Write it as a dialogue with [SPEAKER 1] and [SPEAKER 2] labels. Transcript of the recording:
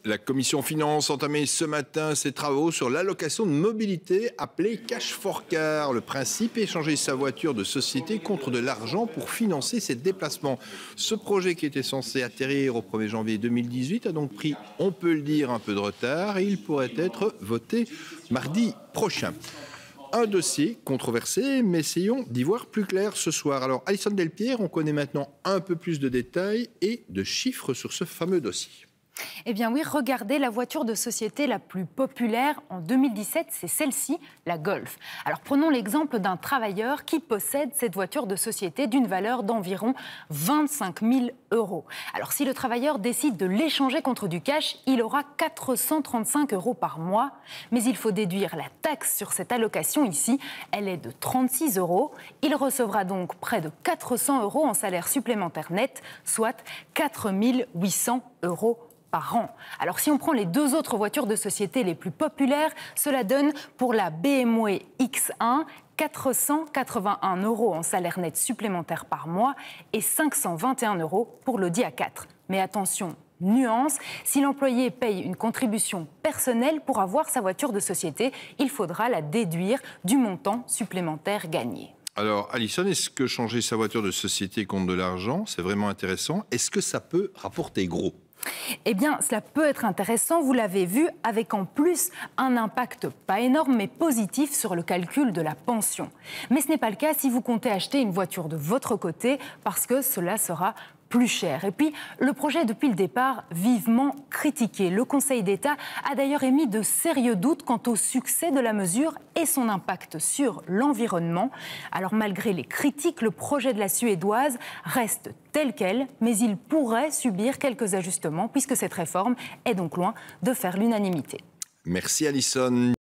[SPEAKER 1] La commission finance a entamé ce matin ses travaux sur l'allocation de mobilité appelée Cash for Car. Le principe est échanger sa voiture de société contre de l'argent pour financer ses déplacements. Ce projet qui était censé atterrir au 1er janvier 2018 a donc pris, on peut le dire, un peu de retard et il pourrait être voté mardi prochain. Un dossier controversé, mais essayons d'y voir plus clair ce soir. Alors, Alison Delpierre, on connaît maintenant un peu plus de détails et de chiffres sur ce fameux dossier.
[SPEAKER 2] Eh bien oui, regardez, la voiture de société la plus populaire en 2017, c'est celle-ci, la Golf. Alors prenons l'exemple d'un travailleur qui possède cette voiture de société d'une valeur d'environ 25 000 €. Alors si le travailleur décide de l'échanger contre du cash, il aura 435 € par mois. Mais il faut déduire la taxe sur cette allocation ici, elle est de 36 €. Il recevra donc près de 400 € en salaire supplémentaire net, soit 4 800 € par an. Alors si on prend les deux autres voitures de société les plus populaires, cela donne pour la BMW X1 481 € en salaire net supplémentaire par mois et 521 € pour l'Audi A4. Mais attention, nuance, si l'employé paye une contribution personnelle pour avoir sa voiture de société, il faudra la déduire du montant supplémentaire gagné.
[SPEAKER 1] Alors, Alison, est-ce que changer sa voiture de société contre de l'argent, c'est vraiment intéressant? Est-ce que ça peut rapporter gros?
[SPEAKER 2] Eh bien, cela peut être intéressant, vous l'avez vu, avec en plus un impact pas énorme, mais positif sur le calcul de la pension. Mais ce n'est pas le cas si vous comptez acheter une voiture de votre côté, parce que cela sera plus cher. Et puis, le projet est depuis le départ vivement critiqué. Le Conseil d'État a d'ailleurs émis de sérieux doutes quant au succès de la mesure et son impact sur l'environnement. Alors, malgré les critiques, le projet de la Suédoise reste tel quel, mais il pourrait subir quelques ajustements puisque cette réforme est donc loin de faire l'unanimité.
[SPEAKER 1] Merci Alison.